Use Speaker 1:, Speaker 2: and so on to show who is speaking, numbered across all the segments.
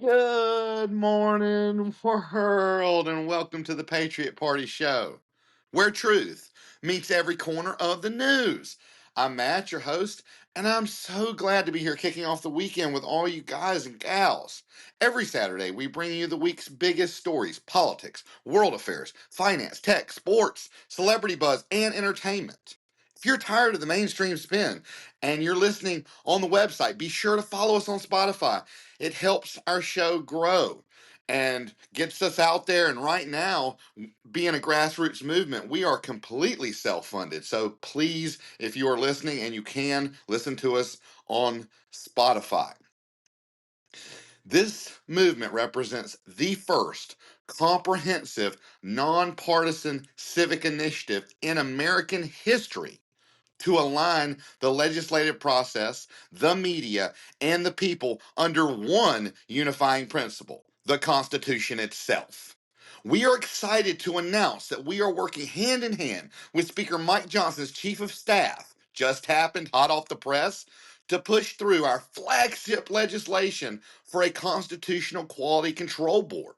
Speaker 1: Good morning, world, and welcome to the Patriot Party show, where truth meets every corner of the news. I'm Matt, your host, and I'm so glad to be here kicking off the weekend with all you guys and gals. Every Saturday, we bring you the week's biggest stories: politics, world affairs, finance, tech, sports, celebrity buzz, and entertainment. If you're tired of the mainstream spin and you're listening on the website, be sure to follow us on Spotify. It helps our show grow and gets us out there. And right now, being a grassroots movement, we are completely self-funded. So please, if you are listening and you can, listen to us on Spotify. This movement represents the first comprehensive, nonpartisan civic initiative in American history to align the legislative process, the media, and the people under one unifying principle: the Constitution itself. We are excited to announce that we are working hand in hand with Speaker Mike Johnson's Chief of Staff, just happened hot off the press, to push through our flagship legislation for a Constitutional Quality Control Board.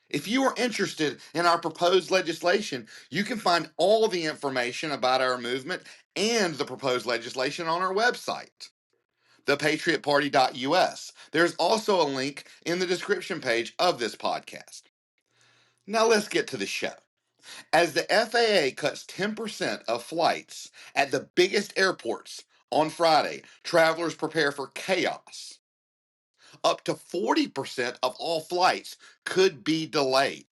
Speaker 1: If you are interested in our proposed legislation, you can find all the information about our movement and the proposed legislation on our website, thepatriotparty.us. There's also a link in the description page of this podcast. Now let's get to the show. As the FAA cuts 10% of flights at the biggest airports on Friday, travelers prepare for chaos. Up to 40% of all flights could be delayed.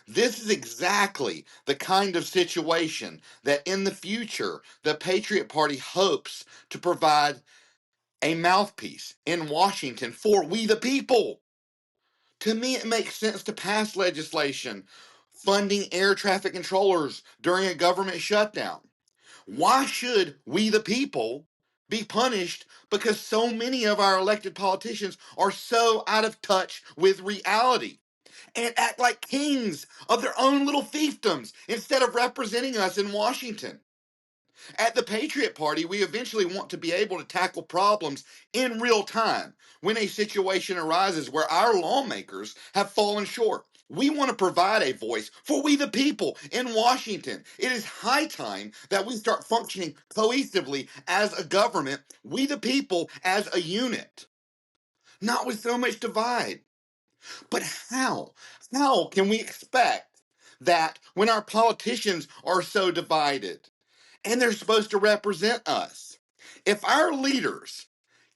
Speaker 1: This is exactly the kind of situation that in the future the Patriot Party hopes to provide a mouthpiece in Washington for we the people. To me, it makes sense to pass legislation funding air traffic controllers during a government shutdown. Why should we the people be punished because so many of our elected politicians are so out of touch with reality and act like kings of their own little fiefdoms instead of representing us in Washington? At the Patriot Party, we eventually want to be able to tackle problems in real time when a situation arises where our lawmakers have fallen short. We want to provide a voice for we the people in Washington. It is high time that we start functioning cohesively as a government, we the people as a unit, not with so much divide. But how? How can we expect that when our politicians are so divided and they're supposed to represent us? If our leaders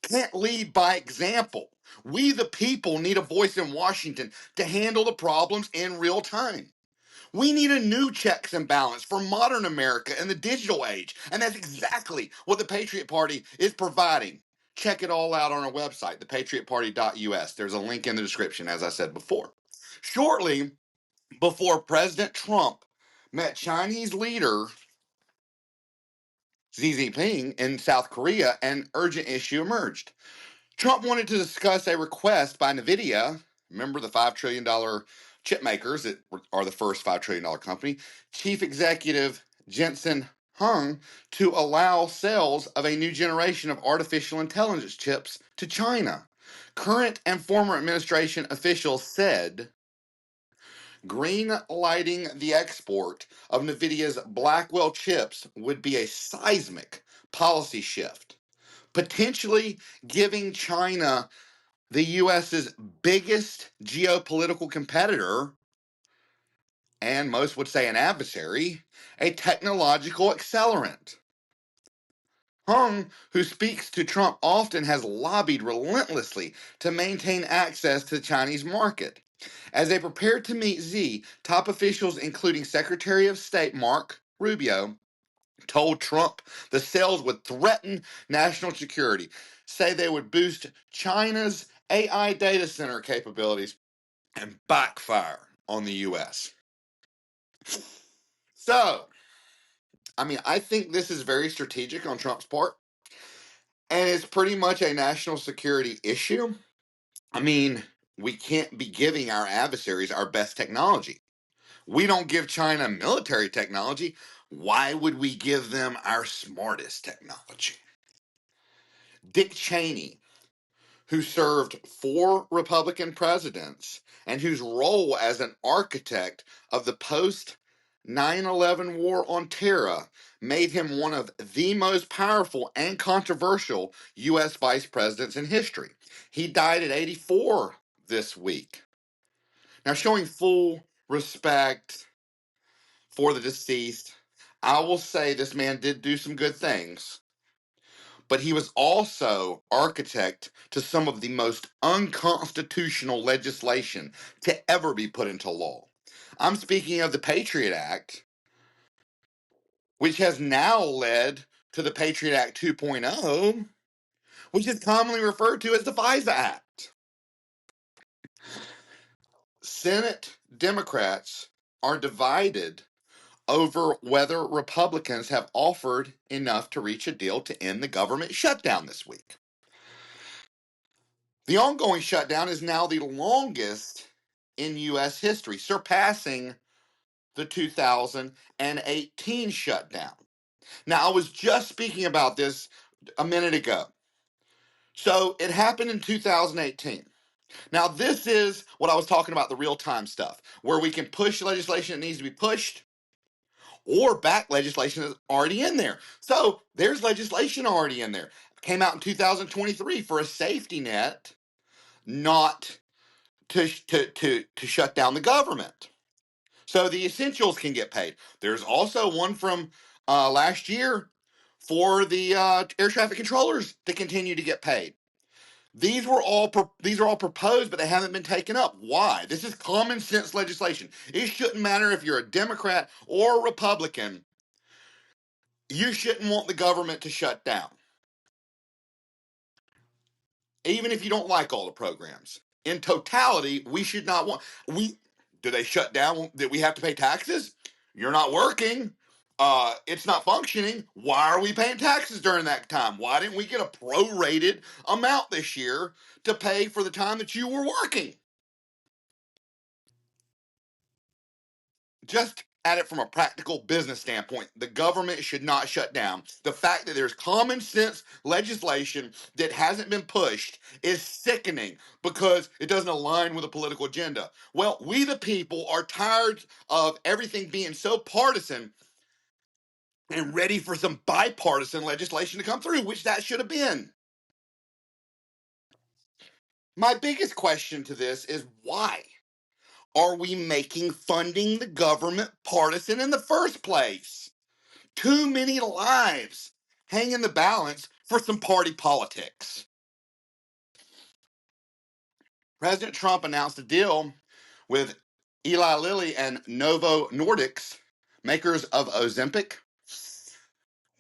Speaker 1: can't lead by example, we the people need a voice in Washington to handle the problems in real time. We need a new checks and balance for modern America in the digital age, and that's exactly what the Patriot Party is providing. Check it all out on our website, thepatriotparty.us. There's a link in the description, as I said before. Shortly before President Trump met Chinese leader Xi Jinping in South Korea, an urgent issue emerged. Trump wanted to discuss a request by NVIDIA, remember the $5 trillion chip makers that are the first $5 trillion company, Chief Executive Jensen Huang, to allow sales of a new generation of artificial intelligence chips to China. Current and former administration officials said green lighting the export of NVIDIA's Blackwell chips would be a seismic policy shift, potentially giving China, the US's biggest geopolitical competitor, and most would say an adversary, a technological accelerant. Hung, who speaks to Trump often, has lobbied relentlessly to maintain access to the Chinese market. As they prepared to meet Xi, top officials, including Secretary of State Mark Rubio, told Trump the sales would threaten national security, say they would boost China's AI data center capabilities, and backfire on the U.S. So, I think this is very strategic on Trump's part, and it's pretty much a national security issue. I mean, we can't be giving our adversaries our best technology. We don't give China military technology. Why would we give them our smartest technology? Dick Cheney, who served 4 Republican presidents and whose role as an architect of the post 9/11 war on terror made him one of the most powerful and controversial U.S. vice presidents in history. He died at 84 this week. Now, showing full respect for the deceased, I will say this man did do some good things, but he was also architect to some of the most unconstitutional legislation to ever be put into law. I'm speaking of the Patriot Act, which has now led to the Patriot Act 2.0, which is commonly referred to as the FISA Act. Senate Democrats are divided over whether Republicans have offered enough to reach a deal to end the government shutdown this week. The ongoing shutdown is now the longest in U.S. history, surpassing the 2018 shutdown. Now, I was just speaking about this a minute ago. So it happened in 2018. Now, this is what I was talking about, the real-time stuff, where we can push legislation that needs to be pushed or back legislation that's already in there. So there's legislation already in there. Came out in 2023 for a safety net, not to shut down the government. So the essentials can get paid. There's also one from last year for the air traffic controllers to continue to get paid. These are all proposed, but they haven't been taken up. Why? This is common sense legislation. It shouldn't matter if you're a Democrat or a Republican. You shouldn't want the government to shut down, even if you don't like all the programs. In totality, we should not want. Do they shut down? Did we have to pay taxes? You're not working. It's not functioning. Why are we paying taxes during that time? Why didn't we get a prorated amount this year to pay for the time that you were working? Just at it from a practical business standpoint, the government should not shut down. The fact that there's common sense legislation that hasn't been pushed is sickening because it doesn't align with a political agenda. Well, we the people are tired of everything being so partisan and ready for some bipartisan legislation to come through, which that should have been. My biggest question to this is why are we making funding the government partisan in the first place? Too many lives hang in the balance for some party politics. President Trump announced a deal with Eli Lilly and Novo Nordisk, makers of Ozempic,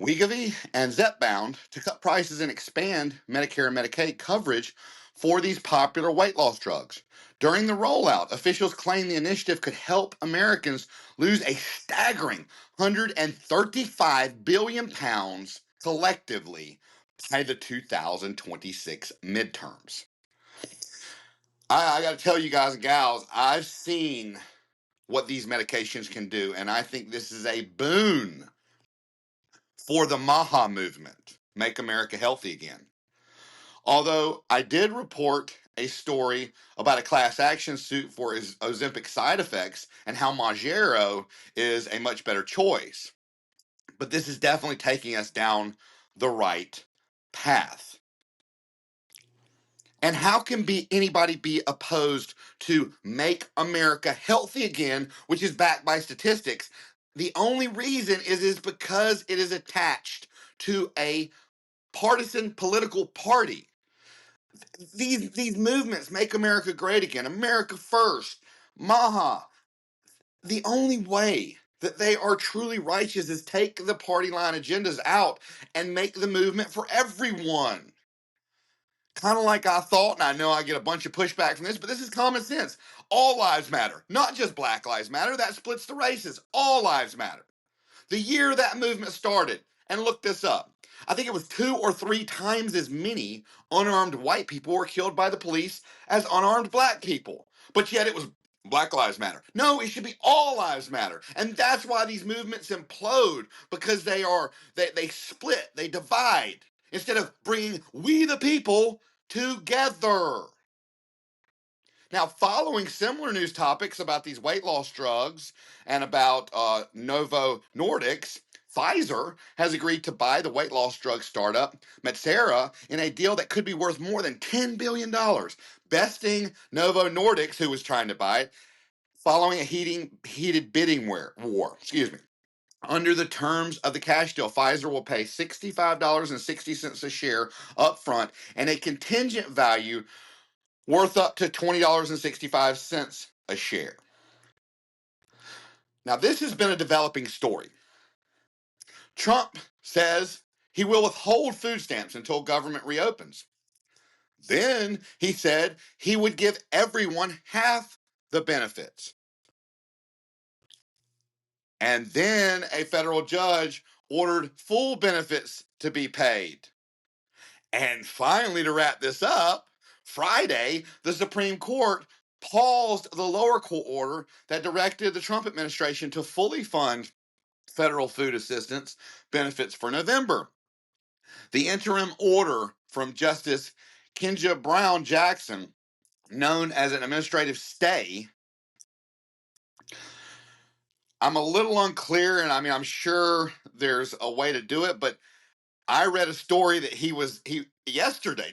Speaker 1: Wegovy, and Zepbound, to cut prices and expand Medicare and Medicaid coverage for these popular weight loss drugs. During the rollout, officials claim the initiative could help Americans lose a staggering 135 billion pounds collectively by the 2026 midterms. I got to tell you guys and gals, I've seen what these medications can do, and I think this is a boon for the MAHA movement, Make America Healthy Again. Although I did report a story about a class action suit for Ozempic side effects and how Mounjaro is a much better choice. But this is definitely taking us down the right path. And how can anybody be opposed to Make America Healthy Again, which is backed by statistics? The only reason is because it is attached to a partisan political party. These movements, Make America Great Again, America First, MAHA, the only way that they are truly righteous is take the party line agendas out and make the movement for everyone. Kind of like I thought, and I know I get a bunch of pushback from this, but this is common sense. All lives matter, not just Black Lives Matter. That splits the races. All lives matter. The year that movement started, and look this up, I think it was 2 or 3 times as many unarmed white people were killed by the police as unarmed black people. But yet it was Black Lives Matter. No, it should be all lives matter. And that's why these movements implode, because they split, they divide. Instead of bringing we the people together. Now, following similar news topics about these weight loss drugs and about Novo Nordics, Pfizer has agreed to buy the weight loss drug startup Metsera in a deal that could be worth more than $10 billion, besting Novo Nordics, who was trying to buy it, following a heated bidding war. Excuse me. Under the terms of the cash deal, Pfizer will pay $65.60 a share up front and a contingent value worth up to $20.65 a share. Now, this has been a developing story. Trump says he will withhold food stamps until government reopens. Then he said he would give everyone half the benefits. And then a federal judge ordered full benefits to be paid. And finally, to wrap this up, Friday, the Supreme Court paused the lower court order that directed the Trump administration to fully fund federal food assistance benefits for November. The interim order from Justice Ketanji Brown Jackson, known as an administrative stay, I'm a little unclear, and I'm sure there's a way to do it, but I read a story that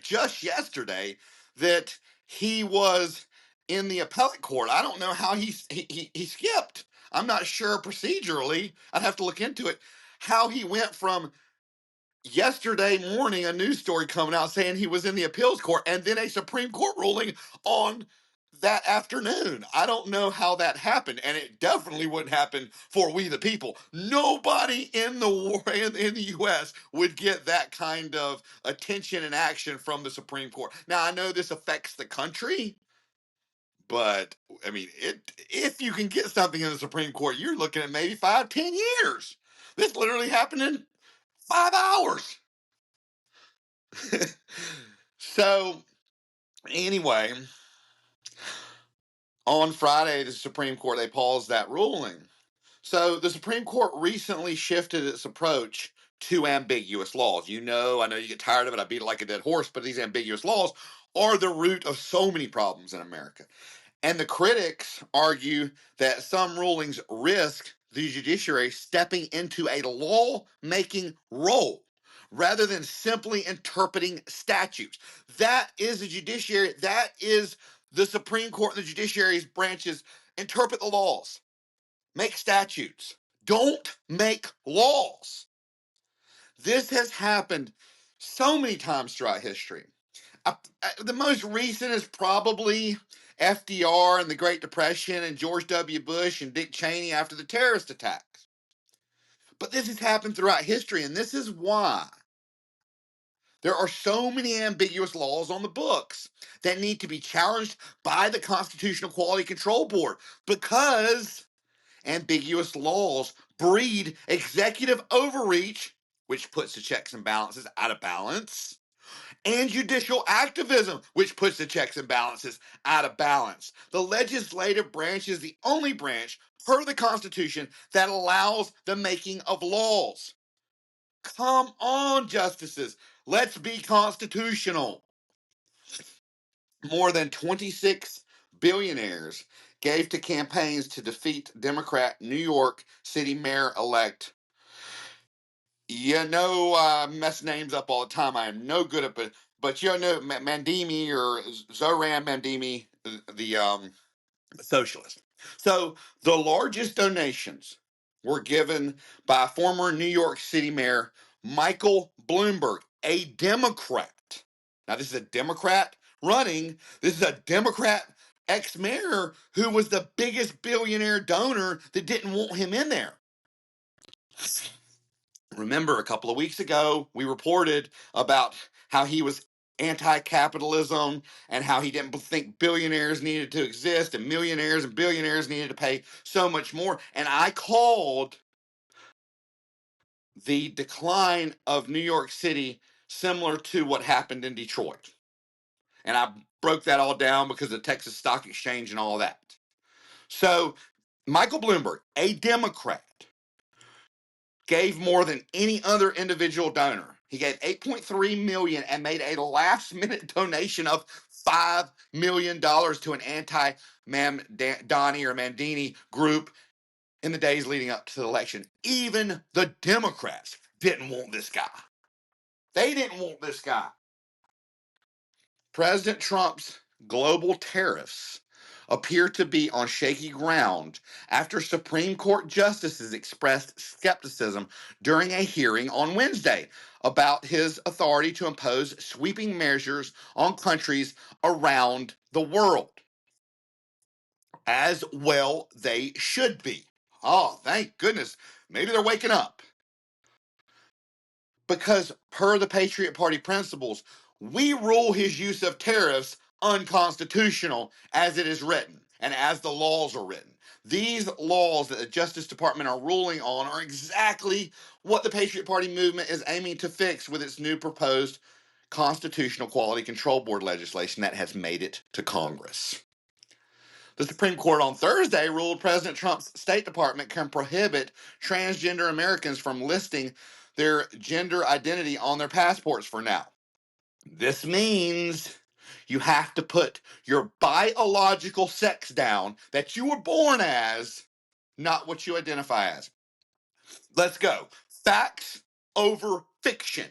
Speaker 1: just yesterday, that he was in the appellate court. I don't know how he skipped. I'm not sure procedurally. I'd have to look into it. How he went from yesterday morning, a news story coming out saying he was in the appeals court, and then a Supreme Court ruling on that afternoon. I don't know how that happened, and it definitely wouldn't happen for we the people. Nobody in the U.S. would get that kind of attention and action from the Supreme Court. Now, I know this affects the country, but I mean, if you can get something in the Supreme Court, you're looking at maybe 5-10 years. This literally happened in 5 hours. So, anyway, on Friday, the Supreme Court, they paused that ruling. So the Supreme Court recently shifted its approach to ambiguous laws. I know you get tired of it. I beat it like a dead horse, but these ambiguous laws are the root of so many problems in America. And the critics argue that some rulings risk the judiciary stepping into a law-making role rather than simply interpreting statutes. That is the judiciary. That is the Supreme Court and the judiciary's branches. Interpret the laws. Make statutes. Don't make laws. This has happened so many times throughout history. The most recent is probably FDR and the Great Depression and George W. Bush and Dick Cheney after the terrorist attacks. But this has happened throughout history, and this is why there are so many ambiguous laws on the books that need to be challenged by the Constitutional Quality Control Board, because ambiguous laws breed executive overreach, which puts the checks and balances out of balance, and judicial activism, which puts the checks and balances out of balance. The legislative branch is the only branch, per the Constitution, that allows the making of laws. Come on, justices. Let's be constitutional. More than 26 billionaires gave to campaigns to defeat Democrat New York City Mayor-elect. I mess names up all the time. I am no good at it, but Mandimi, or Zoran Mandimi, the socialist. So the largest donations were given by former New York City Mayor Michael Bloomberg, a Democrat. Now, this is a Democrat running. This is a Democrat ex-mayor who was the biggest billionaire donor that didn't want him in there. Remember, a couple of weeks ago, we reported about how he was anti-capitalism and how he didn't think billionaires needed to exist and millionaires and billionaires needed to pay so much more. And I called the decline of New York City similar to what happened in Detroit. And I broke that all down because of the Texas Stock Exchange and all that. So Michael Bloomberg, a Democrat, gave more than any other individual donor He gave 8.3 million and made a last-minute donation of $5 million to an anti-Mamdani or Mandini group in the days leading up to the election. Even the Democrats didn't want this guy. They didn't want this guy. President Trump's global tariffs appear to be on shaky ground after Supreme Court justices expressed skepticism during a hearing on Wednesday about his authority to impose sweeping measures on countries around the world. As well, they should be. Oh, thank goodness. Maybe they're waking up. Because per the Patriot Party principles, we rule his use of tariffs unconstitutional as it is written and as the laws are written. These laws that the Justice Department are ruling on are exactly what the Patriot Party movement is aiming to fix with its new proposed Constitutional Quality Control Board legislation that has made it to Congress. The Supreme Court on Thursday ruled President Trump's State Department can prohibit transgender Americans from listing their gender identity on their passports for now. This means you have to put your biological sex down that you were born as, not what you identify as. Let's go. Facts over fiction.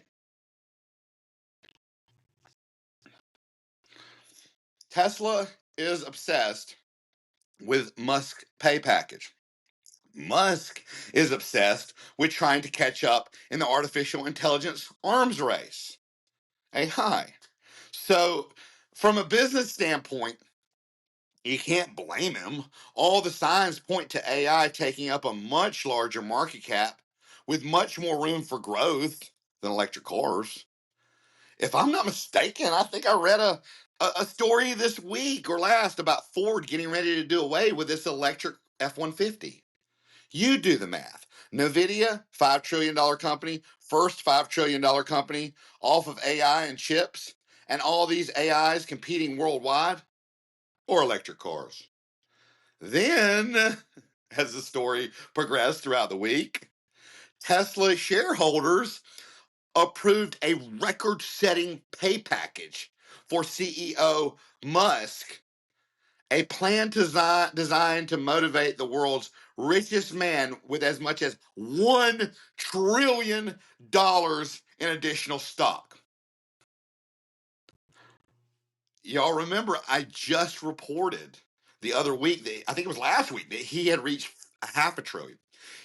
Speaker 1: Tesla is obsessed with Musk's pay package. Musk is obsessed with trying to catch up in the artificial intelligence arms race. AI. So, from a business standpoint, you can't blame him. All the signs point to AI taking up a much larger market cap with much more room for growth than electric cars. If I'm not mistaken, I think I read a story this week or last about Ford getting ready to do away with this electric F-150. You do the math. NVIDIA, $5 trillion company, first $5 trillion company off of AI and chips, and all these AIs competing worldwide, or electric cars. Then, as the story progressed throughout the week, Tesla shareholders approved a record-setting pay package for CEO Musk, a plan designed to motivate the world's richest man with as much as $1 trillion in additional stock. Y'all remember I just reported the other week, I think it was last week, that he had reached $500 billion.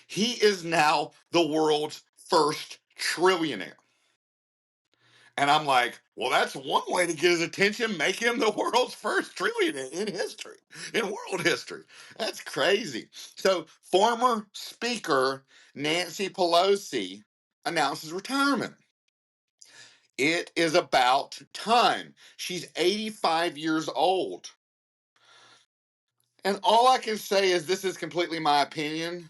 Speaker 1: He is now the world's first trillionaire. And I'm like, well, that's one way to get his attention, make him the world's first trillionaire in history, in world history. That's crazy. So, former Speaker Nancy Pelosi announces retirement. It is about time. She's 85 years old. And all I can say is this is completely my opinion.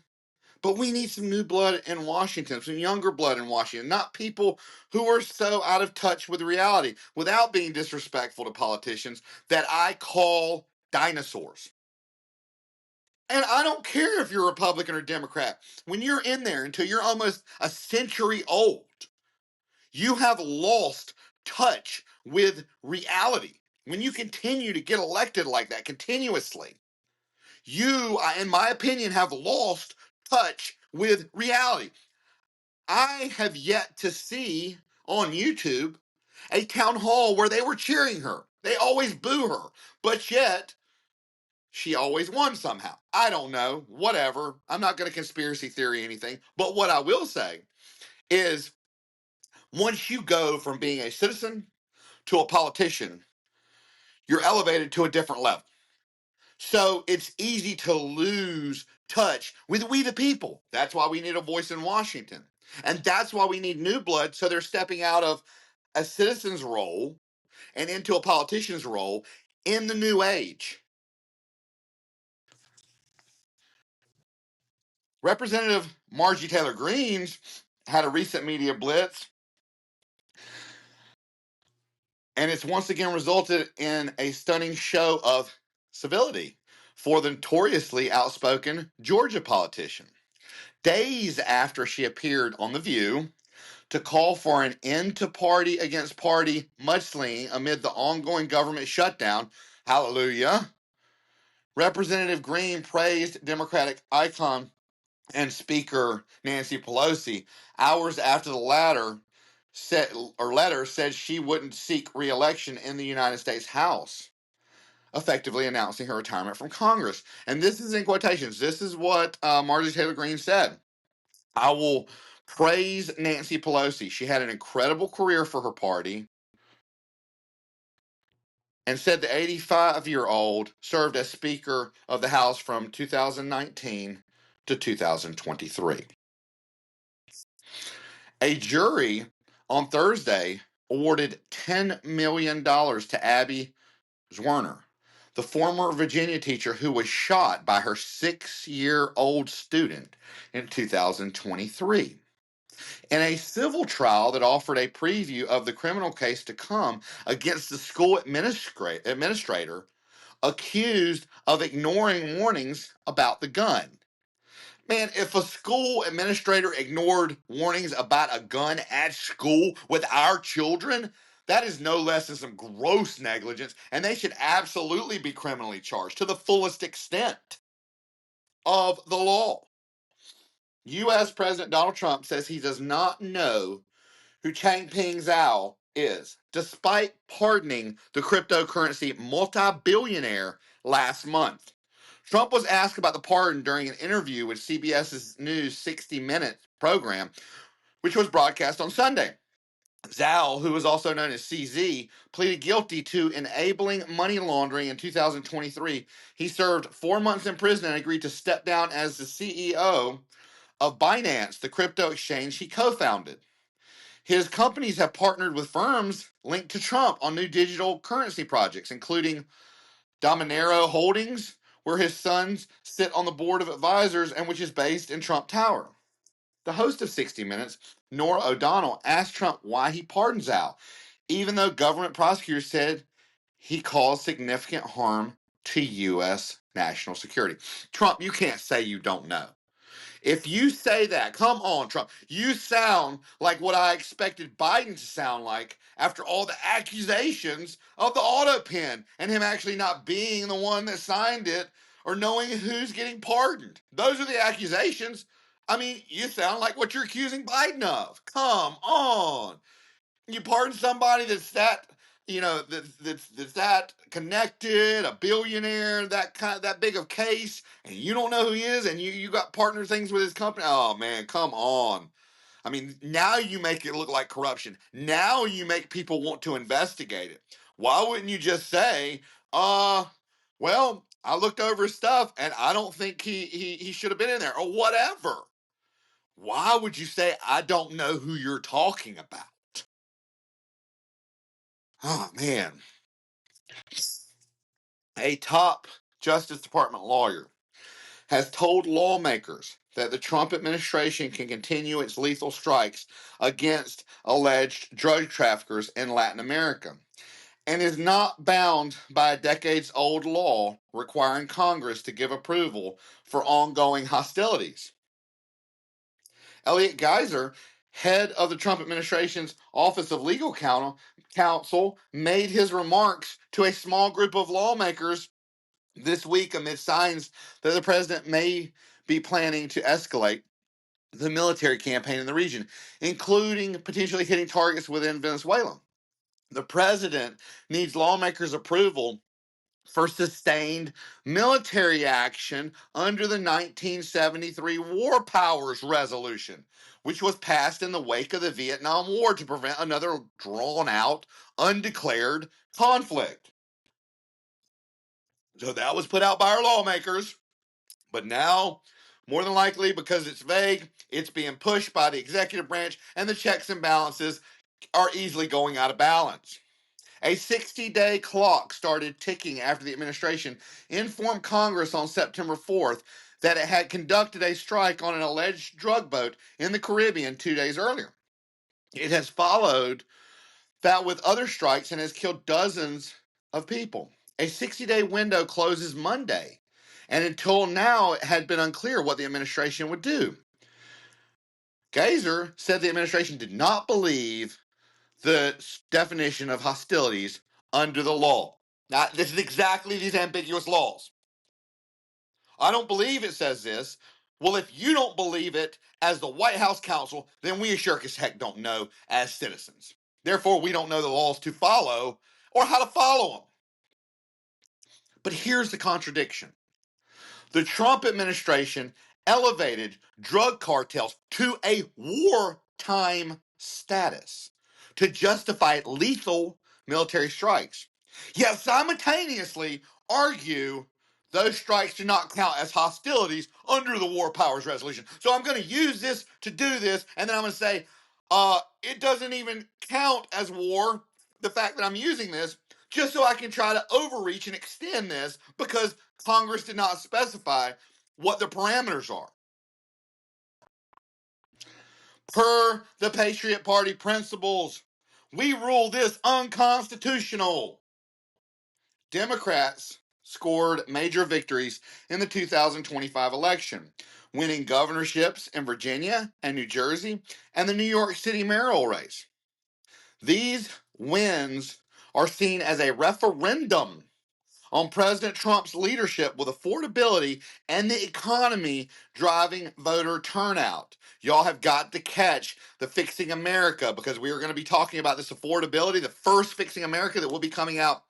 Speaker 1: But we need some new blood in Washington, some younger blood in Washington, not people who are so out of touch with reality, without being disrespectful to politicians, that I call dinosaurs. And I don't care if you're Republican or Democrat. When you're in there until you're almost a century old, you have lost touch with reality. When you continue to get elected like that continuously, you, in my opinion, have lost touch with reality. I have yet to see on YouTube a town hall where they were cheering her. They always boo her, but yet she always won somehow. I don't know, whatever. I'm not going to conspiracy theory anything, but what I will say is once you go from being a citizen to a politician, you're elevated to a different level. So it's easy to lose touch with we the people. That's why we need a voice in Washington. And that's why we need new blood. So they're stepping out of a citizen's role and into a politician's role in the new age. Representative Margie Taylor Greene had a recent media blitz, and it's once again resulted in a stunning show of civility for the notoriously outspoken Georgia politician. Days after she appeared on The View to call for an end to party against party mudslinging amid the ongoing government shutdown. Hallelujah. Representative Green praised Democratic icon and Speaker Nancy Pelosi hours after the letter said she wouldn't seek re-election in the United States House, effectively announcing her retirement from Congress. And this is in quotations. This is what Marjorie Taylor Greene said. I will praise Nancy Pelosi. She had an incredible career for her party, and said the 85-year-old served as Speaker of the House from 2019 to 2023. A jury on Thursday awarded $10 million to Abby Zwerner, the former Virginia teacher who was shot by her 6-year-old student in 2023. In a civil trial that offered a preview of the criminal case to come against the school administrator accused of ignoring warnings about the gun. Man, if a school administrator ignored warnings about a gun at school with our children, that is no less than some gross negligence, and they should absolutely be criminally charged to the fullest extent of the law. U.S. President Donald Trump says he does not know who Changpeng Zhao is, despite pardoning the cryptocurrency multi-billionaire last month. Trump was asked about the pardon during an interview with CBS's News 60 Minutes program, which was broadcast on Sunday. Zhao, who was also known as CZ, pleaded guilty to enabling money laundering in 2023. He served 4 months in prison and agreed to step down as the CEO of Binance, the crypto exchange he co-founded. His companies have partnered with firms linked to Trump on new digital currency projects, including Dominero Holdings, where his sons sit on the board of advisors and which is based in Trump Tower. The host of 60 Minutes, Neora O'Donnell, asked Trump why he pardoned Zhao, even though government prosecutors said he caused significant harm to U.S. national security. Trump, you can't say you don't know. If you say that, come on, Trump. You sound like what I expected Biden to sound like after all the accusations of the auto pen and him actually not being the one that signed it or knowing who's getting pardoned. Those are the accusations. I mean, you sound like what you're accusing Biden of. Come on. You pardon somebody that's that, that's that connected, a billionaire, that big of case, and you don't know who he is, and you got partner things with his company. Oh man, come on. I mean, now you make it look like corruption. Now you make people want to investigate it. Why wouldn't you just say, well, I looked over his stuff and I don't think he should have been in there or whatever. Why would you say I don't know who you're talking about? Oh, man. A top Justice Department lawyer has told lawmakers that the Trump administration can continue its lethal strikes against alleged drug traffickers in Latin America and is not bound by a decades-old law requiring Congress to give approval for ongoing hostilities. Elliot Geiser, head of the Trump administration's Office of Legal Counsel, made his remarks to a small group of lawmakers this week amid signs that the president may be planning to escalate the military campaign in the region, including potentially hitting targets within Venezuela. The president needs lawmakers' approval for sustained military action under the 1973 War Powers Resolution, which was passed in the wake of the Vietnam War to prevent another drawn-out, undeclared conflict. So that was put out by our lawmakers, but now, more than likely, because it's vague, it's being pushed by the executive branch, and the checks and balances are easily going out of balance. A 60-day clock started ticking after the administration informed Congress on September 4th that it had conducted a strike on an alleged drug boat in the Caribbean 2 days earlier. It has followed that with other strikes and has killed dozens of people. A 60-day window closes Monday, and until now it had been unclear what the administration would do. Gazer said the administration did not believe the definition of hostilities under the law. Now, this is exactly these ambiguous laws. I don't believe it says this. Well, if you don't believe it as the White House counsel, then we sure as heck don't know as citizens. Therefore, we don't know the laws to follow or how to follow them. But here's the contradiction. The Trump administration elevated drug cartels to a wartime status to justify lethal military strikes. Yet simultaneously argue those strikes do not count as hostilities under the War Powers Resolution. So I'm going to use this to do this, and then I'm going to say, it doesn't even count as war, the fact that I'm using this, just so I can try to overreach and extend this because Congress did not specify what the parameters are. Per the Patriot Party principles, we rule this unconstitutional. Democrats scored major victories in the 2025 election, winning governorships in Virginia and New Jersey and the New York City mayoral race. These wins are seen as a referendum on President Trump's leadership with affordability and the economy driving voter turnout. Y'all have got to catch the Fixing America because we are going to be talking about this affordability, the first Fixing America that will be coming out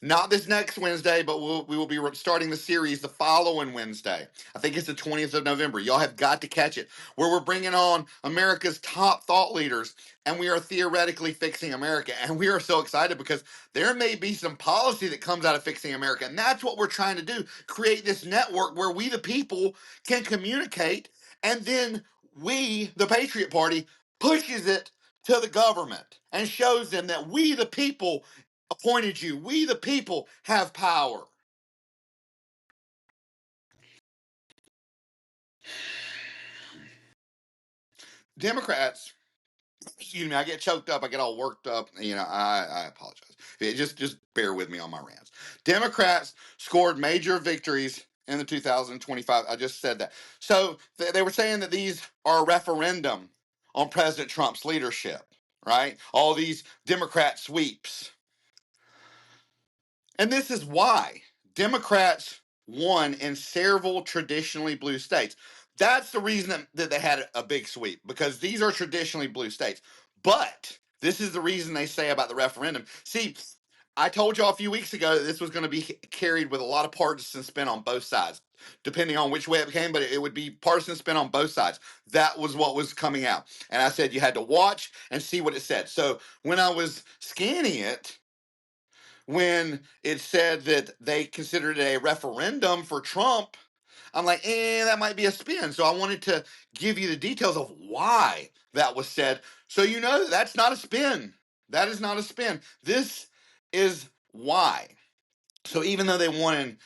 Speaker 1: not this next Wednesday, but we will be starting the series the following Wednesday. I think it's the 20th of November. Y'all have got to catch it, where we're bringing on America's top thought leaders, and we are theoretically fixing America. And we are so excited because there may be some policy that comes out of Fixing America, and that's what we're trying to do, create this network where we, the people, can communicate, and then we, the Patriot Party, pushes it to the government and shows them that we, the people, appointed you. We, the people, have power. Democrats, excuse me, I get choked up. I get all worked up. I apologize. Just bear with me on my rants. Democrats scored major victories in the 2025. I just said that. So they were saying that these are a referendum on President Trump's leadership, right? All these Democrat sweeps. And this is why Democrats won in several traditionally blue states. That's the reason that they had a big sweep, because these are traditionally blue states. But this is the reason they say about the referendum. See, I told y'all a few weeks ago that this was going to be carried with a lot of partisan spin on both sides, depending on which way it came, but it would be partisan spin on both sides. That was what was coming out. And I said you had to watch and see what it said. So when I was scanning it, when it said that they considered it a referendum for Trump, I'm like, that might be a spin. So I wanted to give you the details of why that was said. So you know that's not a spin. That is not a spin. This is why. So even though they won in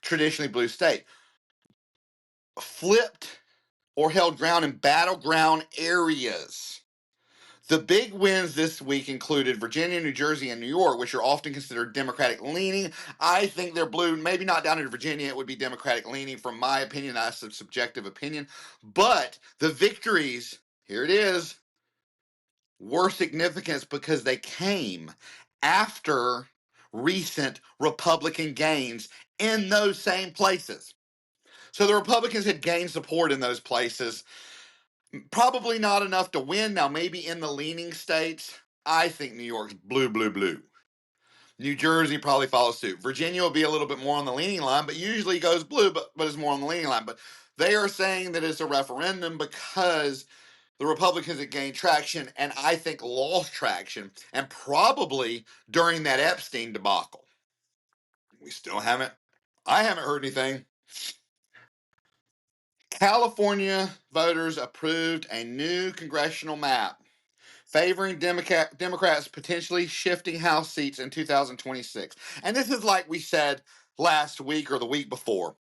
Speaker 1: traditionally blue state, flipped or held ground in battleground areas. The big wins this week included Virginia, New Jersey, and New York, which are often considered Democratic leaning. I think they're blue, maybe not down in Virginia. It would be Democratic leaning from my opinion. That's a subjective opinion. But the victories, here it is, were significant because they came after recent Republican gains in those same places. So the Republicans had gained support in those places. Probably not enough to win. Now, maybe in the leaning states, I think New York's blue, blue, blue. New Jersey probably follows suit. Virginia will be a little bit more on the leaning line, but usually goes blue, but is more on the leaning line. But they are saying that it's a referendum because the Republicans have gained traction and I think lost traction, and probably during that Epstein debacle. I haven't heard anything. California voters approved a new congressional map favoring Democrats potentially shifting House seats in 2026. And this is like we said last week or the week before,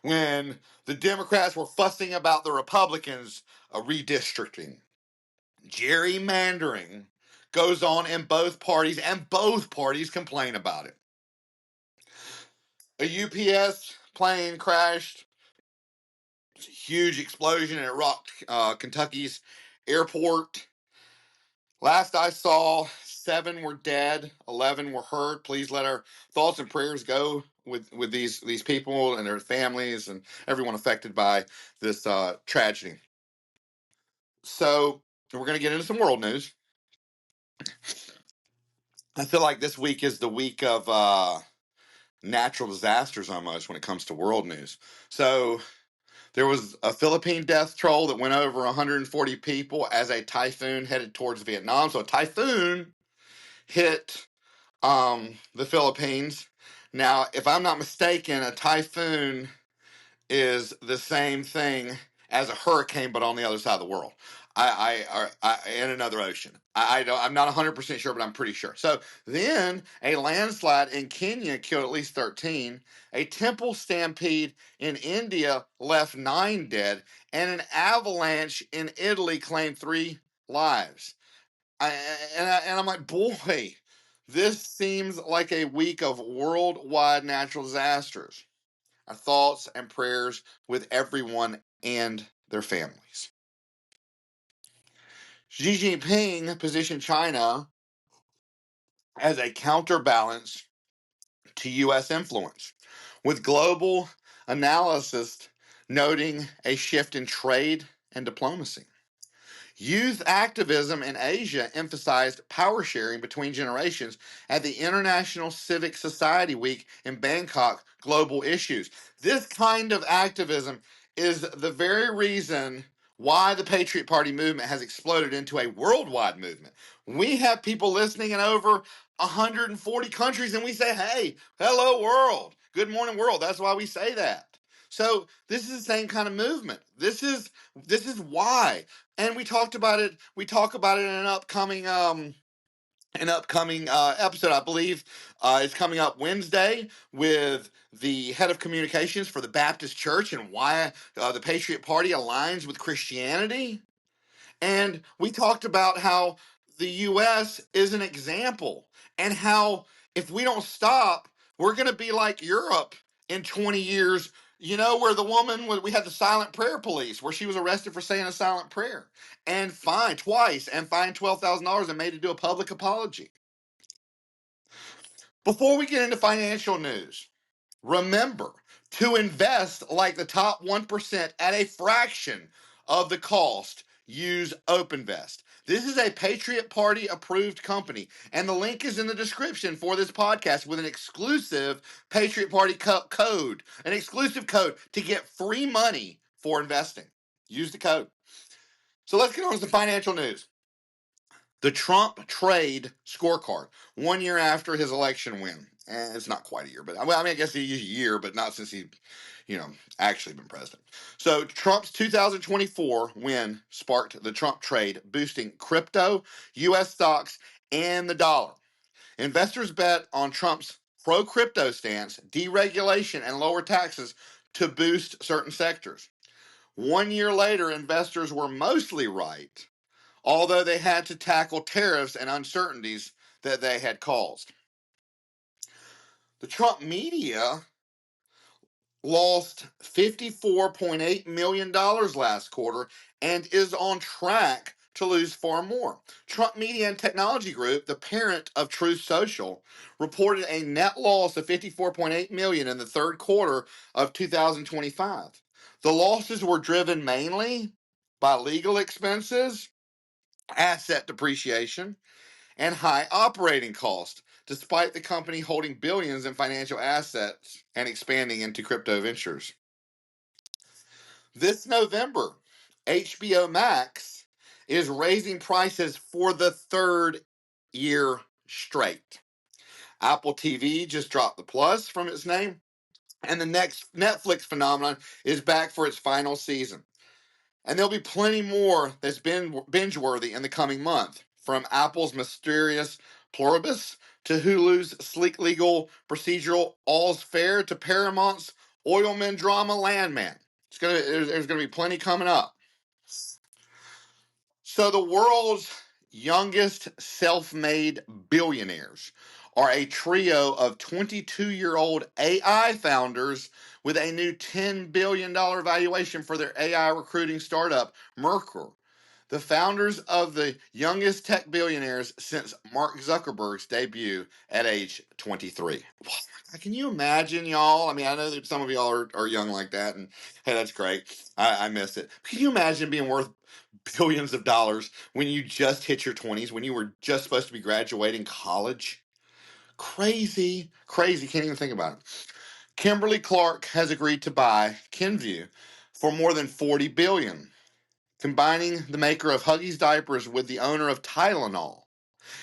Speaker 1: when the Democrats were fussing about the Republicans redistricting. Gerrymandering goes on in both parties, and both parties complain about it. A UPS plane crashed Huge explosion, and it rocked Kentucky's airport. Last I saw, 7 were dead, 11 were hurt. Please let our thoughts and prayers go with these people and their families and everyone affected by this tragedy. So we're going to get into some world news. I feel like this week is the week of natural disasters almost when it comes to world news. So there was a Philippine death toll that went over 140 people as a typhoon headed towards Vietnam. So a typhoon hit the Philippines. Now, if I'm not mistaken, a typhoon is the same thing as a hurricane, but on the other side of the world. In another ocean. I'm not 100% sure, but I'm pretty sure. So then a landslide in Kenya killed at least 13. A temple stampede in India left 9 dead, and an avalanche in Italy claimed 3 lives. And I'm like, boy, this seems like a week of worldwide natural disasters. Our thoughts and prayers with everyone and their families. Xi Jinping positioned China as a counterbalance to U.S. influence, with global analysis noting a shift in trade and diplomacy. Youth activism in Asia emphasized power sharing between generations at the International Civic Society Week in Bangkok, Global Issues. This kind of activism is the very reason why the Patriot Party movement has exploded into a worldwide movement. We have people listening in over 140 countries, and we say, hey, hello, world. Good morning, world. That's why we say that. So this is the same kind of movement. This is why. And we talked about it. We talk about it in an upcoming episode. I believe is coming up Wednesday with the head of communications for the Baptist Church and why the Patriot Party aligns with Christianity. And we talked about how the U.S. is an example and how if we don't stop, we're going to be like Europe in 20 years. You know, where the woman, we had the silent prayer police, where she was arrested for saying a silent prayer and fined twice and fined $12,000 and made to do a public apology. Before we get into financial news, remember to invest like the top 1% at a fraction of the cost. Use Openvest. This is a Patriot Party approved company, and the link is in the description for this podcast with an exclusive Patriot Party code, an exclusive code to get free money for investing. Use the code. So let's get on to the financial news. The Trump trade scorecard, 1 year after his election win. It's not quite a year, but I guess a year, but not since he, actually been president. So Trump's 2024 win sparked the Trump trade, boosting crypto, U.S. stocks, and the dollar. Investors bet on Trump's pro-crypto stance, deregulation, and lower taxes to boost certain sectors. 1 year later, investors were mostly right, although they had to tackle tariffs and uncertainties that they had caused. The Trump media lost $54.8 million last quarter and is on track to lose far more. Trump Media and Technology Group, the parent of Truth Social, reported a net loss of $54.8 million in the third quarter of 2025. The losses were driven mainly by legal expenses, asset depreciation, and high operating costs, despite the company holding billions in financial assets and expanding into crypto ventures. This November, HBO Max is raising prices for the 3rd year straight. Apple TV just dropped the plus from its name, and the next Netflix phenomenon is back for its final season. And there'll be plenty more that's been binge-worthy in the coming month, from Apple's mysterious Pluribus to Hulu's sleek legal procedural All's Fair to Paramount's oilman drama Landman. There's going to be plenty coming up. So the world's youngest self-made billionaires are a trio of 22-year-old AI founders with a new $10 billion valuation for their AI recruiting startup, Merkle. The founders of the youngest tech billionaires since Mark Zuckerberg's debut at age 23. Can you imagine, y'all? I mean, I know that some of y'all are young like that, and hey, that's great. I miss it. Can you imagine being worth billions of dollars when you just hit your 20s, when you were just supposed to be graduating college? Crazy, crazy. Can't even think about it. Kimberly Clark has agreed to buy Kenvue for more than $40 billion, combining the maker of Huggies diapers with the owner of Tylenol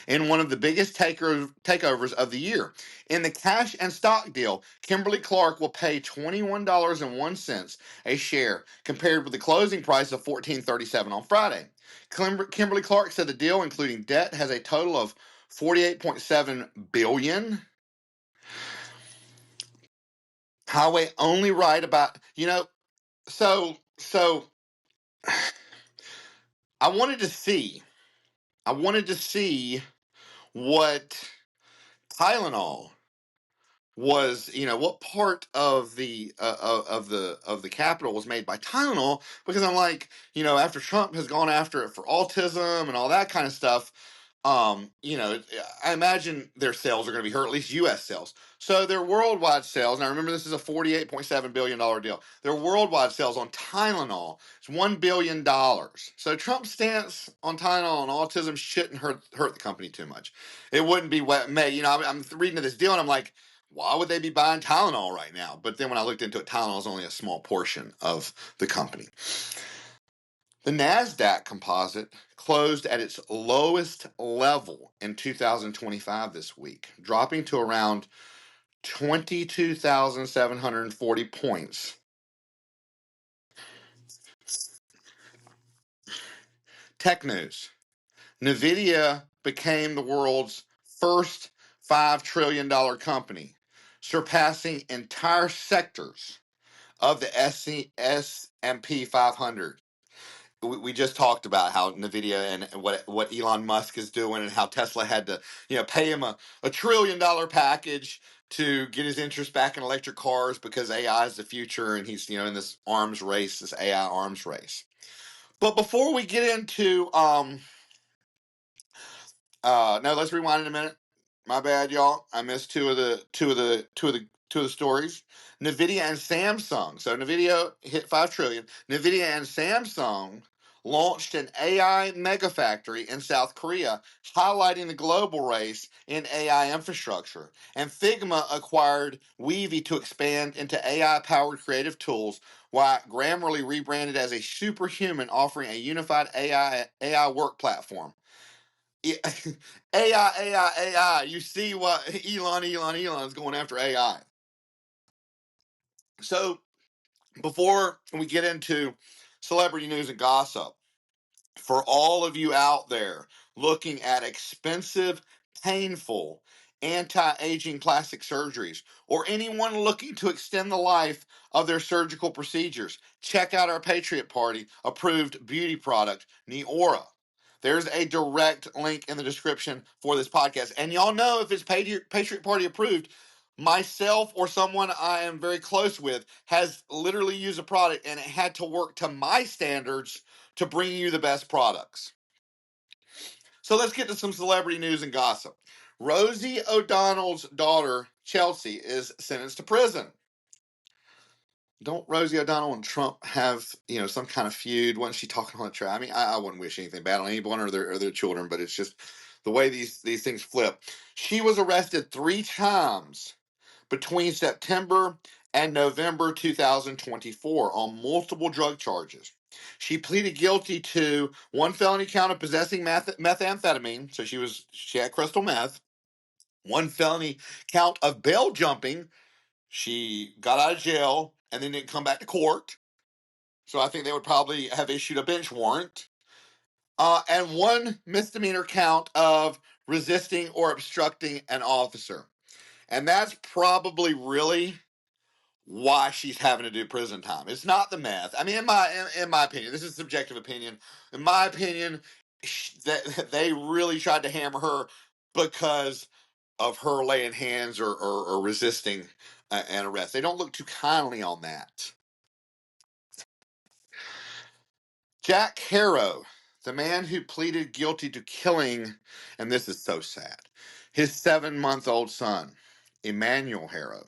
Speaker 1: in one of the biggest takeovers of the year. In the cash and stock deal, Kimberly Clark will pay $21.01 a share, compared with the closing price of $14.37 on Friday. Kimberly Clark said the deal, including debt, has a total of $48.7 billion. Highway only right about, so I wanted to see what Tylenol was, what part of the capital was made by Tylenol, because I'm like, after Trump has gone after it for autism and all that kind of stuff, I imagine their sales are going to be hurt, at least U.S. sales. So their worldwide sales, and I remember this is a $48.7 billion deal, their worldwide sales on Tylenol is $1 billion. So Trump's stance on Tylenol and autism shouldn't hurt the company too much. It wouldn't be I'm reading this deal and I'm like, why would they be buying Tylenol right now? But then when I looked into it, Tylenol is only a small portion of the company. The NASDAQ composite closed at its lowest level in 2025 this week, dropping to around 22,740 points. Tech news. NVIDIA became the world's first $5 trillion company, surpassing entire sectors of the S&P 500. We just talked about how NVIDIA and what Elon Musk is doing, and how Tesla had to pay him a $1 trillion package to get his interest back in electric cars, because AI is the future, and he's in this arms race, this AI arms race. But before we get into no, let's rewind in a minute. My bad, y'all. I missed two of the stories. NVIDIA and Samsung. So NVIDIA hit 5 trillion. NVIDIA and Samsung launched an AI mega factory in South Korea, highlighting the global race in AI infrastructure. And Figma acquired Weavy to expand into AI-powered creative tools, while Grammarly rebranded as a superhuman, offering a unified AI work platform. Yeah. AI. You see what Elon is going after AI. So before we get into celebrity news and gossip, for all of you out there looking at expensive, painful, anti-aging plastic surgeries, or anyone looking to extend the life of their surgical procedures, check out our Patriot Party approved beauty product, Neora. There's a direct link in the description for this podcast. And y'all know, if it's Patriot Party approved, myself or someone I am very close with has literally used a product, and it had to work to my standards to bring you the best products. So let's get to some celebrity news and gossip. Rosie O'Donnell's daughter, Chelsea, is sentenced to prison. Don't Rosie O'Donnell and Trump have, some kind of feud? Wasn't she talking on the track? I mean, I wouldn't wish anything bad on anyone or their children, but it's just the way these things flip. She was arrested 3 times between September and November 2024 on multiple drug charges. She pleaded guilty to 1 felony count of possessing methamphetamine, so she had crystal meth. 1 felony count of bail jumping. She got out of jail and then didn't come back to court, so I think they would probably have issued a bench warrant. And 1 misdemeanor count of resisting or obstructing an officer. And that's probably really why she's having to do prison time. It's not the meth. I mean, in my opinion, this is subjective opinion. In my opinion, that they really tried to hammer her because of her laying hands or resisting an arrest. They don't look too kindly on that. Jack Harrow, the man who pleaded guilty to killing, and this is so sad, his 7-month-old son, Emmanuel Harrow,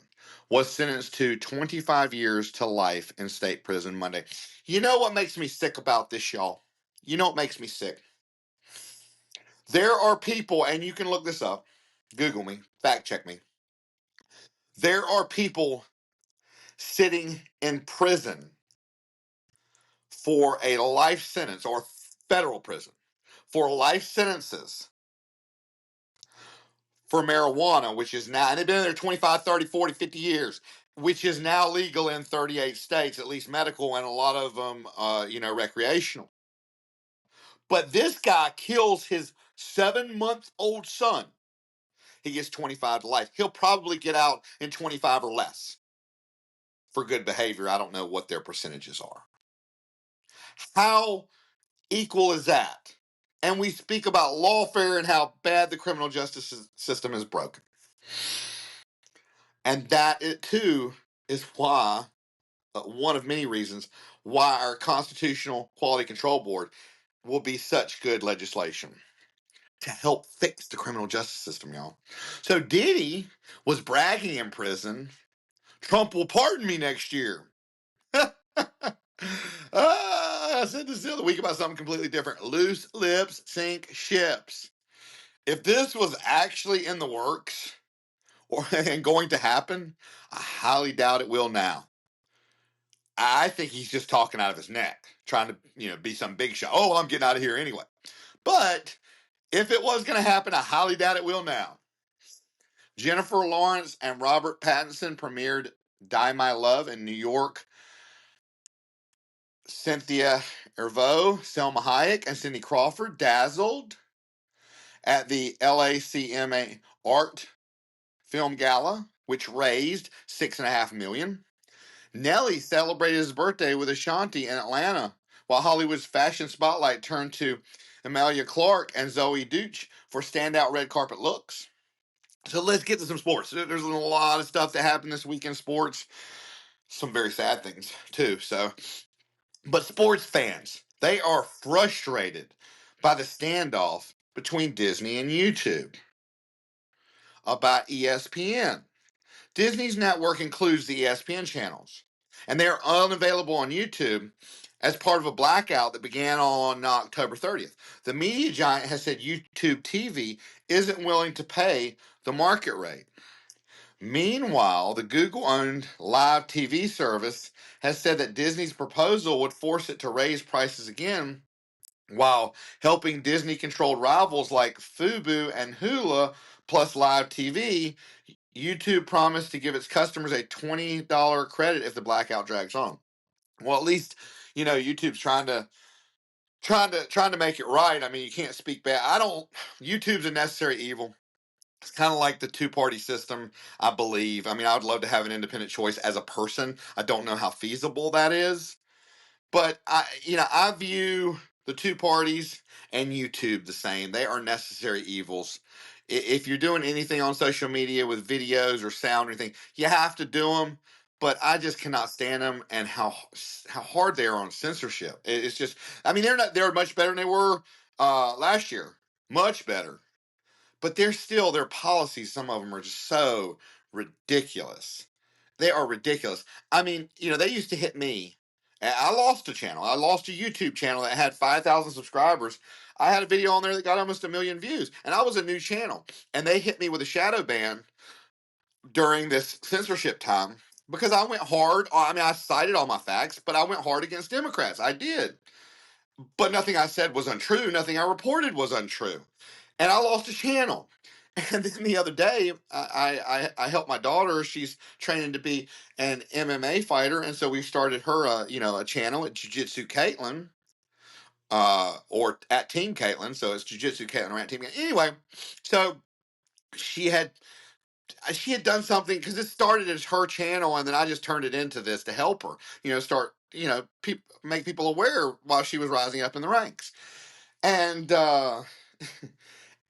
Speaker 1: was sentenced to 25 years to life in state prison Monday. You know what makes me sick about this, y'all? You know what makes me sick? There are people, and you can look this up, Google me, fact check me. There are people sitting in prison for a life sentence or federal prison for life sentences for marijuana, which is now, and they've been there 25, 30, 40, 50 years, which is now legal in 38 states, at least medical, and a lot of them, recreational. But this guy kills his 7-month-old son. He gets 25 to life. He'll probably get out in 25 or less for good behavior. I don't know what their percentages are. How equal is that? And we speak about lawfare and how bad the criminal justice system is broken. And that, it too, is why, one of many reasons, why our Constitutional Quality Control Board will be such good legislation to help fix the criminal justice system, y'all. So Diddy was bragging in prison, Trump will pardon me next year. I said this the other week about something completely different. Loose lips sink ships. If this was actually in the works and going to happen, I highly doubt it will now. I think he's just talking out of his neck, trying to, be some big shot. Oh, I'm getting out of here anyway. But if it was going to happen, I highly doubt it will now. Jennifer Lawrence and Robert Pattinson premiered Die My Love in New York. Cynthia Erivo, Selma Hayek, and Cindy Crawford dazzled at the LACMA Art Film Gala, which raised $6.5 million. Nelly celebrated his birthday with Ashanti in Atlanta, while Hollywood's fashion spotlight turned to Emilia Clarke and Zoe Deutch for standout red carpet looks. So let's get to some sports. There's a lot of stuff that happened this week in sports. Some very sad things, too. But sports fans, they are frustrated by the standoff between Disney and YouTube about ESPN. Disney's network includes the ESPN channels, and they are unavailable on YouTube as part of a blackout that began on October 30th. The media giant has said YouTube TV isn't willing to pay the market rate. Meanwhile, the Google-owned live TV service has said that Disney's proposal would force it to raise prices again, while helping Disney-controlled rivals like Fubo and Hulu plus live TV. YouTube promised to give its customers a $20 credit if the blackout drags on. Well, at least YouTube's trying to make it right. I mean, you can't speak bad. YouTube's a necessary evil. It's kind of like the two-party system, I believe. I mean, I would love to have an independent choice as a person. I don't know how feasible that is. But I view the two parties and YouTube the same. They are necessary evils. If you're doing anything on social media with videos or sound or anything, you have to do them. But I just cannot stand them and how hard they are on censorship. It's just, I mean, they're much better than they were last year, much better. But their policies, some of them are just so ridiculous. They are ridiculous. I mean, they used to hit me. I lost a channel. I lost a YouTube channel that had 5,000 subscribers. I had a video on there that got almost 1 million views, and I was a new channel. And they hit me with a shadow ban during this censorship time because I went hard. I mean, I cited all my facts, but I went hard against Democrats. I did. But nothing I said was untrue. Nothing I reported was untrue. And I lost a channel. And then the other day, I helped my daughter. She's training to be an MMA fighter, and so we started her, a channel at Jiu-Jitsu Caitlin, or at Team Caitlin. So it's Jiu-Jitsu Caitlin or at Team Caitlin. Anyway, so she had done something because this started as her channel, and then I just turned it into this to help her, start, make people aware while she was rising up in the ranks, and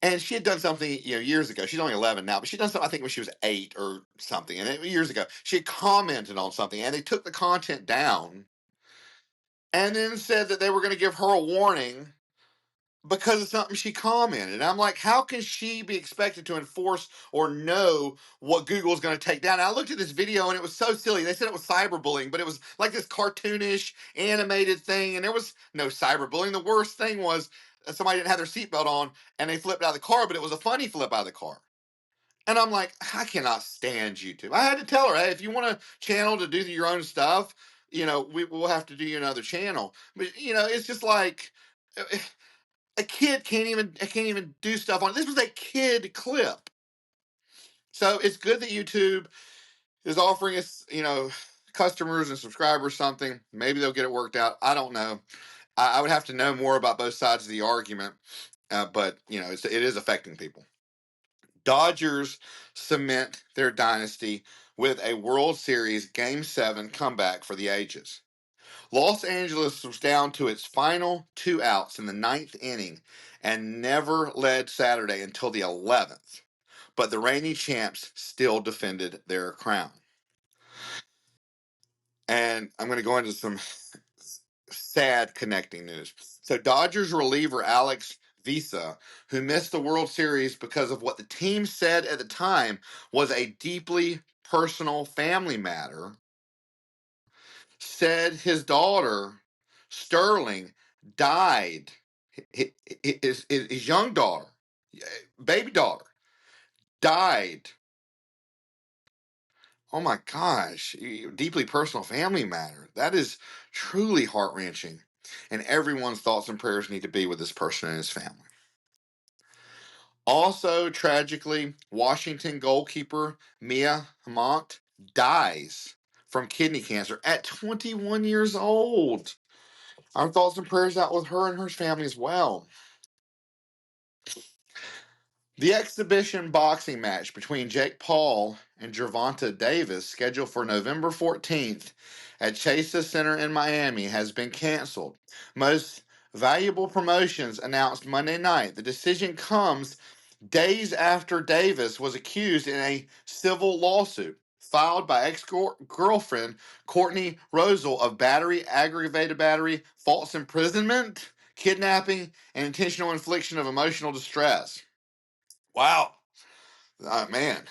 Speaker 1: And she had done something, years ago. She's only 11 now, but she'd done something, I think, when she was 8 or something. And years ago, she had commented on something, and they took the content down and then said that they were going to give her a warning because of something she commented. And I'm like, how can she be expected to enforce or know what Google is going to take down? And I looked at this video and it was so silly. They said it was cyberbullying, but it was like this cartoonish animated thing, and there was no cyberbullying. The worst thing was somebody didn't have their seatbelt on and they flipped out of the car, but it was a funny flip out of the car. And I'm like, I cannot stand YouTube. I had to tell her, hey, if you want a channel to do your own stuff, we'll have to do you another channel. But it's just like a kid can't even do stuff on it. This was a kid clip. So it's good that YouTube is offering us, customers and subscribers something. Maybe they'll get it worked out. I don't know. I would have to know more about both sides of the argument. But it is affecting people. Dodgers cement their dynasty with a World Series Game 7 comeback for the ages. Los Angeles was down to its final 2 outs in the 9th inning and never led Saturday until the 11th. But the reigning champs still defended their crown. And I'm going to go into some sad connecting news. So Dodgers reliever Alex Visa, who missed the World Series because of what the team said at the time was a deeply personal family matter, said his daughter, Sterling, died. His young daughter, baby daughter, died. Oh my gosh, deeply personal family matter. That is truly heart-wrenching. And everyone's thoughts and prayers need to be with this person and his family. Also, tragically, Washington goalkeeper Mia Hamont dies from kidney cancer at 21 years old. Our thoughts and prayers out with her and her family as well. The exhibition boxing match between Jake Paul and Gervonta Davis, scheduled for November 14th at Chase Center in Miami, has been canceled. Most Valuable Promotions announced Monday night the decision comes days after Davis was accused in a civil lawsuit filed by ex-girlfriend Courtney Rosal of battery, aggravated battery, false imprisonment, kidnapping, and intentional infliction of emotional distress. Wow. Man,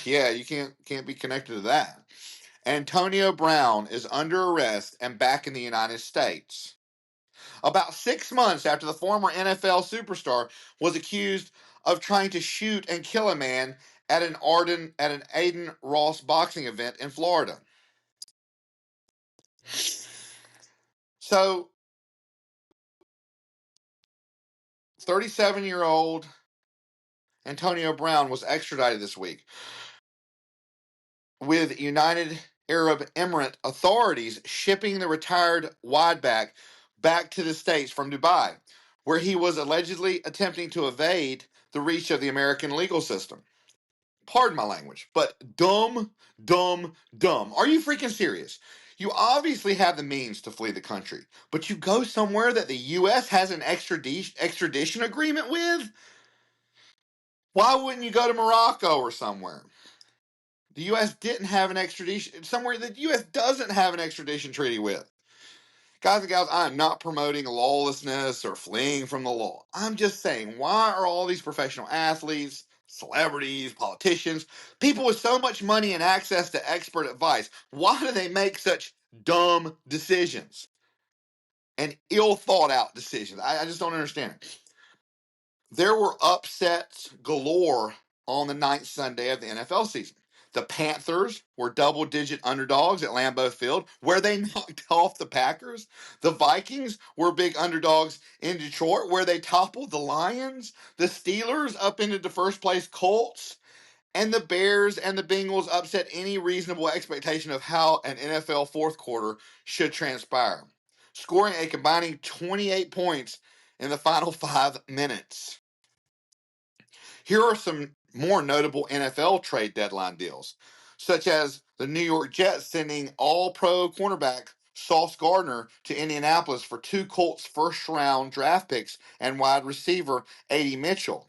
Speaker 1: yeah, you can't be connected to that. Antonio Brown is under arrest and back in the United States. About 6 months after the former NFL superstar was accused of trying to shoot and kill a man at an Aiden Ross boxing event in Florida. So, 37-year-old Antonio Brown was extradited this week, with United Arab Emirate authorities shipping the retired wideback back to the States from Dubai, where he was allegedly attempting to evade the reach of the American legal system. Pardon my language, but dumb, dumb, dumb. Are you freaking serious? You obviously have the means to flee the country, but you go somewhere that the U.S. has an extradition agreement with? Why wouldn't you go to Morocco or somewhere? The U.S. didn't have an extradition, somewhere that the U.S. doesn't have an extradition treaty with. Guys and gals, I'm not promoting lawlessness or fleeing from the law. I'm just saying, why are all these professional athletes, celebrities, politicians, people with so much money and access to expert advice, why do they make such dumb decisions and ill thought out decisions? I just don't understand it. There were upsets galore on the 9th Sunday of the NFL season. The Panthers were double-digit underdogs at Lambeau Field, where they knocked off the Packers. The Vikings were big underdogs in Detroit, where they toppled the Lions. The Steelers up into the first-place Colts. And the Bears and the Bengals upset any reasonable expectation of how an NFL fourth quarter should transpire, scoring a combining 28 points in the final 5 minutes. Here are some more notable NFL trade deadline deals, such as the New York Jets sending all-pro cornerback Sauce Gardner to Indianapolis for 2 Colts first-round draft picks and wide receiver A.D. Mitchell.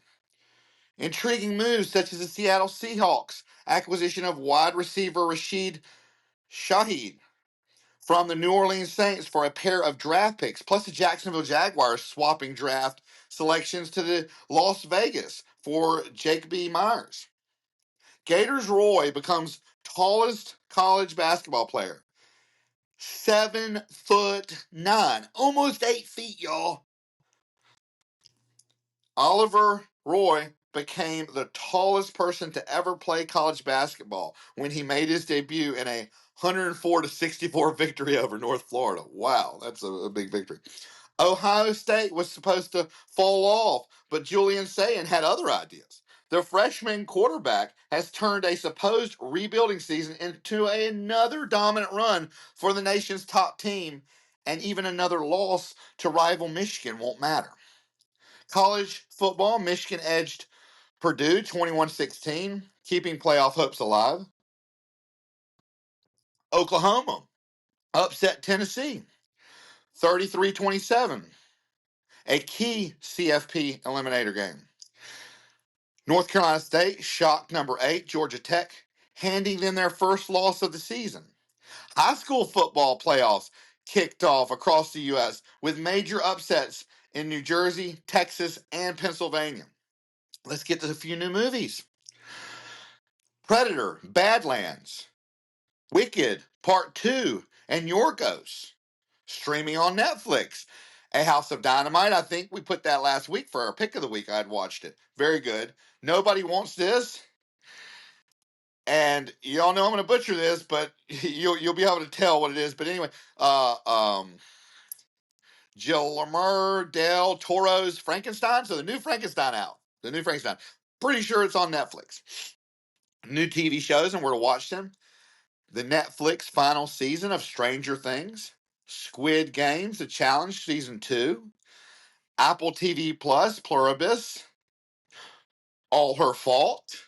Speaker 1: Intriguing moves such as the Seattle Seahawks acquisition of wide receiver Rashid Shaheed from the New Orleans Saints for a pair of draft picks, plus the Jacksonville Jaguars swapping draft selections to the Las Vegas for Jacoby Myers. Gators Roy becomes tallest college basketball player. 7'9", almost 8 feet, y'all. Oliver Roy became the tallest person to ever play college basketball when he made his debut in a 104-64 victory over North Florida. Wow, that's a big victory. Ohio State was supposed to fall off, but Julian Sayin had other ideas. The freshman quarterback has turned a supposed rebuilding season into another dominant run for the nation's top team, and even another loss to rival Michigan won't matter. College football, Michigan edged Purdue 21-16, keeping playoff hopes alive. Oklahoma upset Tennessee 33-27, a key CFP eliminator game. North Carolina State shocked number 8, Georgia Tech, handing them their first loss of the season. High school football playoffs kicked off across the U.S. with major upsets in New Jersey, Texas, and Pennsylvania. Let's get to a few new movies. Predator, Badlands, Wicked, Part 2, and Yorgos, streaming on Netflix. A House of Dynamite, I think we put that last week for our pick of the week. I'd watched it. Very good. Nobody Wants This. And y'all know I'm going to butcher this, but you'll be able to tell what it is. But anyway, Guillermo del Toro's Frankenstein. So the new Frankenstein out. The new Frankenstein. Pretty sure it's on Netflix. New TV shows, and we're to watch them. The Netflix final season of Stranger Things. Squid Games, The Challenge, Season 2. Apple TV Plus, Pluribus. All Her Fault.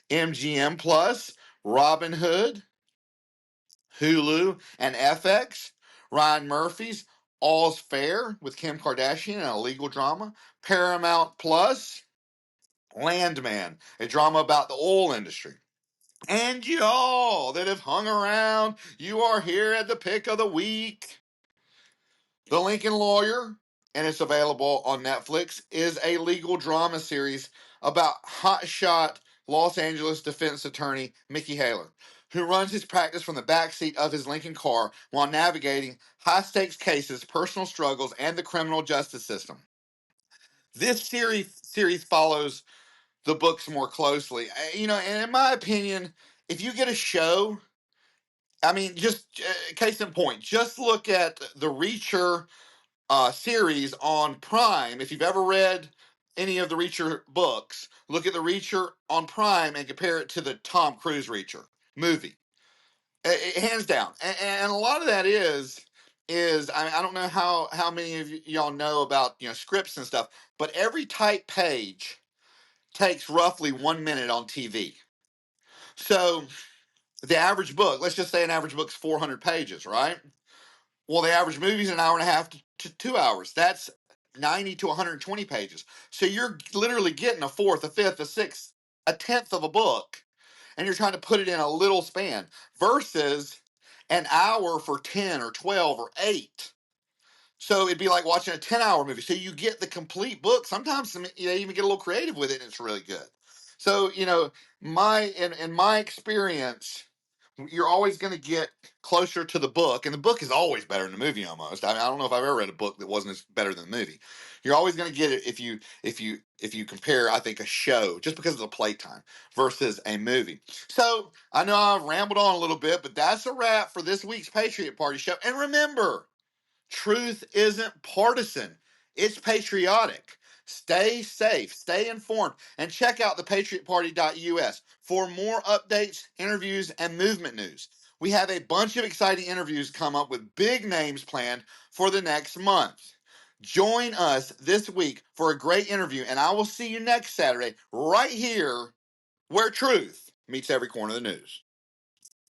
Speaker 1: MGM Plus, Robin Hood. Hulu and FX. Ryan Murphy's All's Fair with Kim Kardashian and a legal drama. Paramount Plus, Landman, a drama about the oil industry. And y'all that have hung around, you are here at the pick of the week. The Lincoln Lawyer, and it's available on Netflix, is a legal drama series about hotshot Los Angeles defense attorney Mickey Haler, who runs his practice from the backseat of his Lincoln car while navigating high-stakes cases, personal struggles, and the criminal justice system. This series follows the books more closely. And in my opinion, if you get a show, just case in point, just look at the Reacher series on Prime. If you've ever read any of the Reacher books, look at the Reacher on Prime and compare it to the Tom Cruise Reacher movie. Hands down. And a lot of that is I don't know how many of y'all know about scripts and stuff, but every type page takes roughly 1 minute on TV. So the average book, let's just say an average book's 400 pages, right? Well, the average movie's an hour and a half to 2 hours. That's 90 to 120 pages. So you're literally getting a fourth, a fifth, a sixth, a tenth of a book, and you're trying to put it in a little span versus an hour for 10 or 12 or 8. So it'd be like watching a 10-hour movie. So you get the complete book. Sometimes they even get a little creative with it, and it's really good. So, in my experience, you're always going to get closer to the book, and the book is always better than the movie almost. I don't know if I've ever read a book that wasn't as better than the movie. You're always going to get it if you compare, I think, a show just because of the playtime versus a movie. So I know I've rambled on a little bit, but that's a wrap for this week's Patriot Party show. And remember, truth isn't partisan. It's patriotic. Stay safe, stay informed, and check out thepatriotparty.us for more updates, interviews, and movement news. We have a bunch of exciting interviews come up with big names planned for the next month. Join us this week for a great interview, and I will see you next Saturday right here where truth meets every corner of the news.